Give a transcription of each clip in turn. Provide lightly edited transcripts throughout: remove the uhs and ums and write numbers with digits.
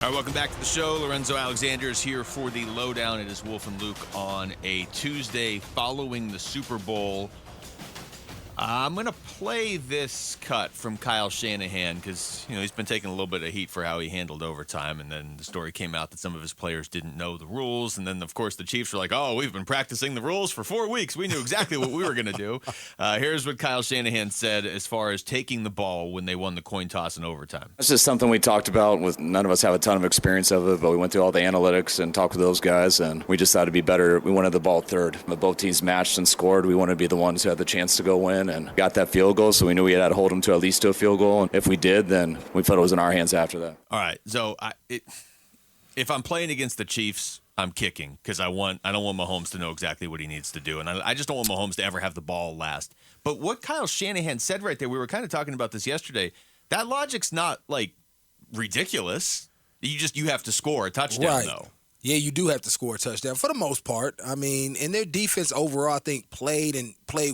All right, welcome back to the show. Lorenzo Alexander is here for the lowdown. It is Wolf and Luke on a Tuesday following the Super Bowl. I'm going to play this cut from Kyle Shanahan because, he's been taking a little bit of heat for how he handled overtime. And then the story came out that some of his players didn't know the rules. And then, of course, the Chiefs were like, oh, we've been practicing the rules for 4 weeks. We knew exactly what we were going to do. Here's what Kyle Shanahan said as far as taking the ball when they won the coin toss in overtime. It's just something we talked about. None of us have a ton of experience of it, but we went through all the analytics and talked with those guys, and we just thought it'd be better. We wanted the ball third. But both teams matched and scored. We wanted to be the ones who had the chance to go win and got that field goal, so we knew we had to hold them to at least to a field goal. And if we did, then we felt it was in our hands after that. All right, so if I'm playing against the Chiefs, I'm kicking because I don't want Mahomes to know exactly what he needs to do, and I just don't want Mahomes to ever have the ball last. But what Kyle Shanahan said right there, we were kind of talking about this yesterday, that logic's not, ridiculous. You have to score a touchdown, though. Yeah, you do have to score a touchdown for the most part. I mean, and their defense overall, I think, played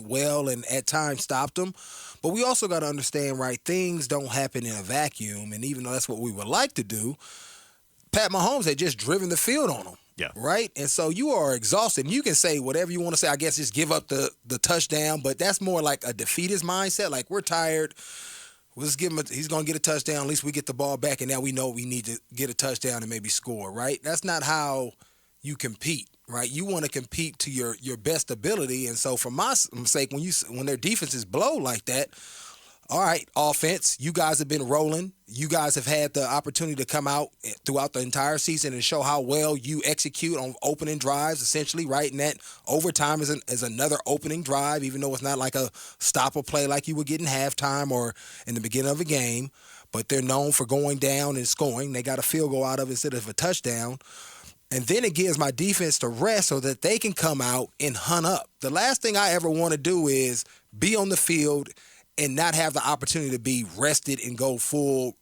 well and at times stopped them. But we also got to understand, right, things don't happen in a vacuum. And even though that's what we would like to do, Pat Mahomes had just driven the field on them. Yeah. Right? And so you are exhausted. And you can say whatever you want to say. I guess just give up the touchdown. But that's more like a defeatist mindset. Like, we're tired. We'll just give him he's going to get a touchdown. At least we get the ball back, and now we know we need to get a touchdown and maybe score, right? That's not how you compete, right? You want to compete to your best ability. And so for my sake, when their defenses blow like that, all right, offense, you guys have been rolling. You guys have had the opportunity to come out throughout the entire season and show how well you execute on opening drives, essentially, right? And that overtime is another opening drive, even though it's not like a stop or play like you would get in halftime or in the beginning of a game. But they're known for going down and scoring. They got a field goal out of it instead of a touchdown. And then it gives my defense to rest so that they can come out and hunt up. The last thing I ever want to do is be on the field and not have the opportunity to be rested and go full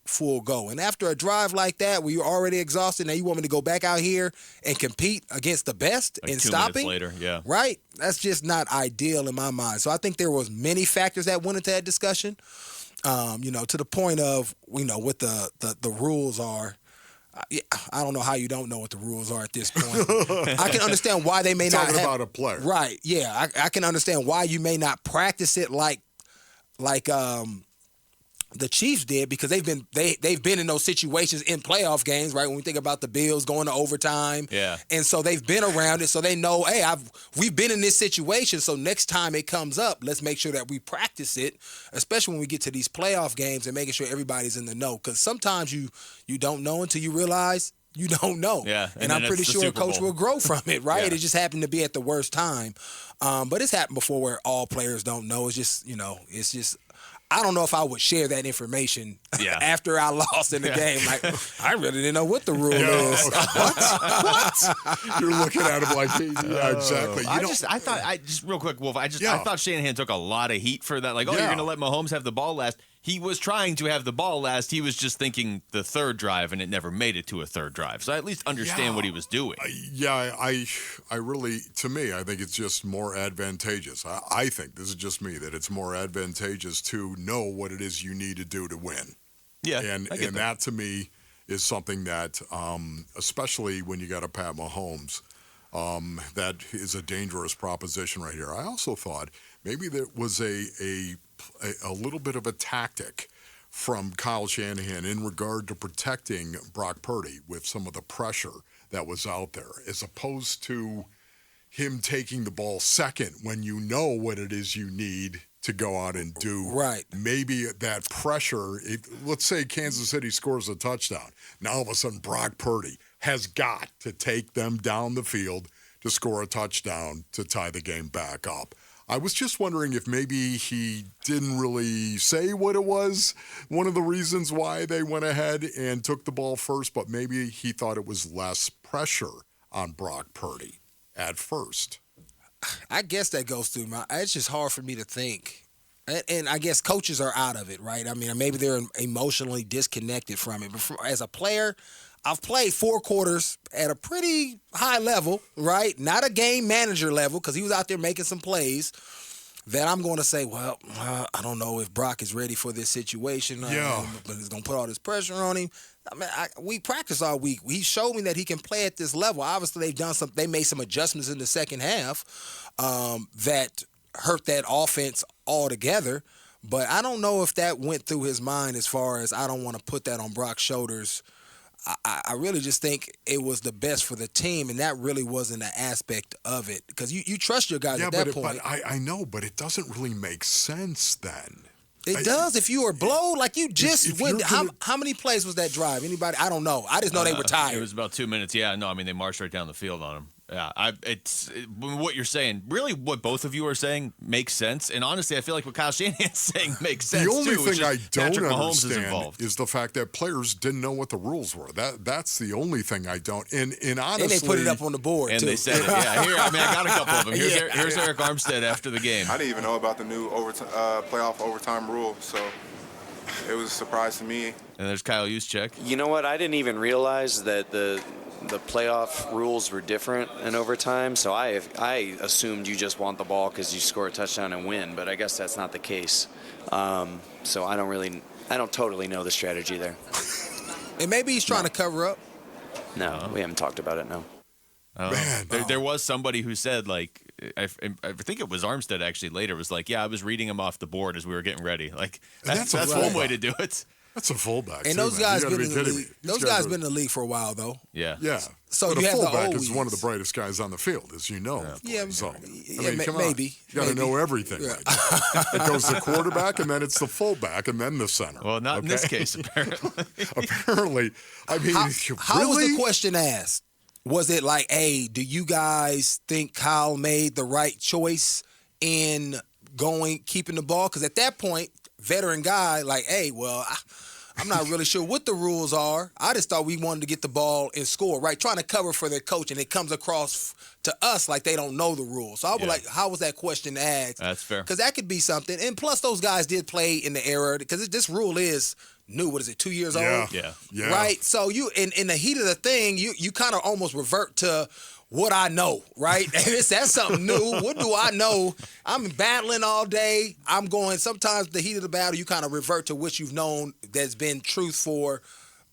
go. And after a drive like that, where you're already exhausted, now you want me to go back out here and compete against the best and stopping? 2 minutes later, yeah. Right? That's just not ideal in my mind. So I think there was many factors that went into that discussion, to the point of, what the rules are. I don't know how you don't know what the rules are at this point. I can understand why they may not talking about a player. Right, yeah. I can understand why you may not practice it like the Chiefs did, because they've been in those situations in playoff games, right? When we think about the Bills going to overtime, yeah, and so they've been around it, so they know, hey, we've been in this situation, so next time it comes up, let's make sure that we practice it, especially when we get to these playoff games and making sure everybody's in the know, because sometimes you don't know until you realize you don't know. Yeah, and I'm pretty sure a coach will grow from it, right? Yeah. It just happened to be at the worst time. But it's happened before where all players don't know. It's just, I don't know if I would share that information after I lost in the game. Like, I really didn't know what the rule is. What? You're looking at him like, yeah, exactly. I thought real quick, Wolf, I thought Shanahan took a lot of heat for that. Like, you're going to let Mahomes have the ball last. He was trying to have the ball last. He was just thinking the third drive, and it never made it to a third drive. So I at least understand what he was doing. I really, to me, I think it's just more advantageous. I think, this is just me, that it's more advantageous to know what it is you need to do to win. Yeah, and that to me is something that, especially when you got a Pat Mahomes, that is a dangerous proposition right here. I also thought maybe there was a little bit of a tactic from Kyle Shanahan in regard to protecting Brock Purdy with some of the pressure that was out there, as opposed to him taking the ball second when you know what it is you need to go out and do. Right. Maybe that pressure, let's say Kansas City scores a touchdown. Now all of a sudden Brock Purdy has got to take them down the field to score a touchdown to tie the game back up. I was just wondering if maybe he didn't really say what it was, one of the reasons why they went ahead and took the ball first, but maybe he thought it was less pressure on Brock Purdy at first. I guess that goes through it's just hard for me to think. And I guess coaches are out of it, right? I mean, maybe they're emotionally disconnected from it. But as a player, I've played 4 quarters at a pretty high level, right? Not a game manager level, because he was out there making some plays that I'm going to say, well, I don't know if Brock is ready for this situation. But he's going to put all this pressure on him. I mean, we practice all week. He showed me that he can play at this level. Obviously, they made some adjustments in the second half that hurt that offense altogether. But I don't know if that went through his mind as far as I don't want to put that on Brock's shoulders. I really just think it was the best for the team, and that really wasn't an aspect of it. Because you trust your guys at that point. But I know, but it doesn't really make sense then. It does if you are blowed. Like you just if went. you're How many plays was that drive? Anybody? I don't know. I just know they were tired. It was about 2 minutes. Yeah, no, I mean, they marched right down the field on him. Yeah, what you're saying, really what both of you are saying makes sense. And honestly, I feel like what Kyle Shanahan's saying makes sense, The only too. thing I don't Patrick Mahomes understand is the fact that players didn't know what the rules were. That's the only thing I don't. And honestly, and they put it up on the board, and too. they said it. Yeah, here, I mean, I got a couple of them. Here's Eric Armstead after the game. I didn't even know about the new playoff overtime rule, so it was a surprise to me. And there's Kyle Juszczyk. You know what? I didn't even realize that the playoff rules were different in overtime, so I assumed you just want the ball because you score a touchdown and win, but I guess that's not the case. So I don't totally know the strategy there. And maybe he's trying to cover up. No, we haven't talked about it, no. Man, There was somebody who said, like, I think it was Armstead actually later, was like, yeah, I was reading him off the board as we were getting ready. Like, that's one way to do it. That's a fullback. And those guys been in the league. Those guys been in the league for a while, though. Yeah. Yeah. So but you a have the fullback always. is one of the brightest guys on the field, as you know. Yeah. So, Yeah, come maybe. on. You got to know everything. Yeah. Right? It goes the quarterback, and then it's the fullback, and then the center. Well, not in this case, apparently. Apparently. I mean, How was really? the question asked? Was it like, hey, do you guys think Kyle made the right choice in keeping the ball? Because at that point, veteran guy, like, hey, well, I'm not really sure what the rules are. I just thought we wanted to get the ball and score, right? Trying to cover for their coach, and it comes across to us like they don't know the rules. So I was like, how was that question asked? That's fair. Because that could be something. And plus, those guys did play in the era, because this rule is new. What is it, 2 years old? Yeah. Right? So you, in the heat of the thing, you kind of almost revert to what I know, right? And that's something new. What do I know? I'm battling all day. I'm going, sometimes the heat of the battle, you kind of revert to what you've known that's been truth for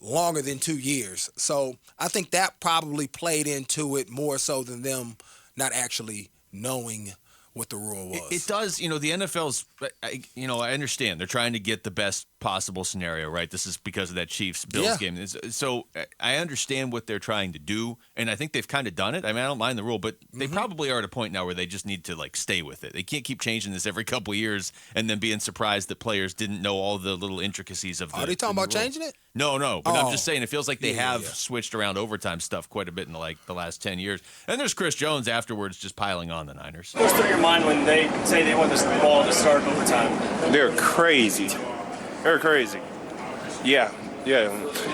longer than 2 years. So I think that probably played into it more so than them not actually knowing what the rule was. It does. The NFL's, I understand. They're trying to get the best possible scenario, right? This is because of that Chiefs-Bills game. So I understand what they're trying to do, and I think they've kind of done it. I mean, I don't mind the rule, but they probably are at a point now where they just need to, like, stay with it. They can't keep changing this every couple of years and then being surprised that players didn't know all the little intricacies of the Are they talking about rule. changing it? No. But I'm just saying it feels like they have Yeah. switched around overtime stuff quite a bit in the last 10 years. And there's Chris Jones afterwards just piling on the Niners. What's through your mind when they say they want this ball to start overtime? They're crazy. They're crazy. Yeah.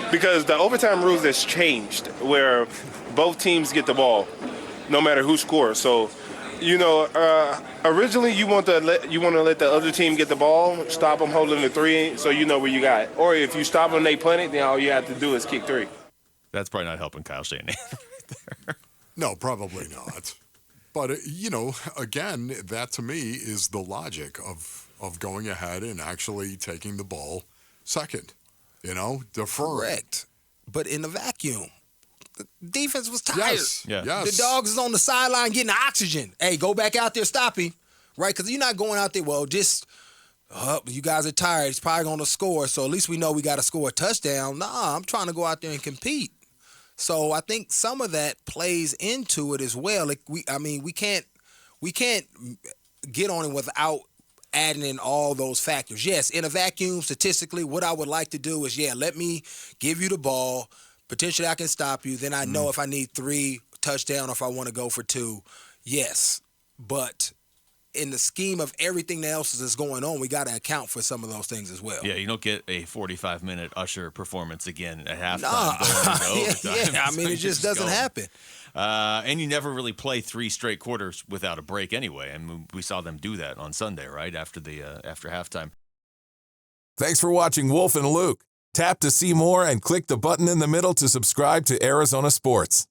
Because the overtime rules has changed where both teams get the ball, no matter who scores. So, originally you want to let the other team get the ball, stop them holding the three, so you know where you got it. Or if you stop them, they punt it, then all you have to do is kick three. That's probably not helping Kyle Shanahan right there. No, probably not. But, again, that to me is the logic of going ahead and actually taking the ball second. Deferring. Correct. But in the vacuum, the defense was tired. Yes. Yeah. Yes. The dogs is on the sideline getting oxygen. Hey, go back out there, stop him. Right? Because you're not going out there, well, you guys are tired. He's probably going to score, so at least we know we got to score a touchdown. Nah, I'm trying to go out there and compete. So I think some of that plays into it as well. Like we can't get on it without adding in all those factors. Yes, in a vacuum, statistically, what I would like to do is, let me give you the ball. Potentially I can stop you. Then I know if I need 3 touchdowns or if I want to go for 2. Yes. But in the scheme of everything else that's going on, we got to account for some of those things as well. Yeah, you don't get a 45-minute Usher performance again at halftime. Yeah. I mean, it just doesn't happen. And you never really play 3 straight quarters without a break anyway. I mean, we saw them do that on Sunday, right, after halftime. Thanks for watching Wolf and Luke. Tap to see more and click the button in the middle to subscribe to Arizona Sports.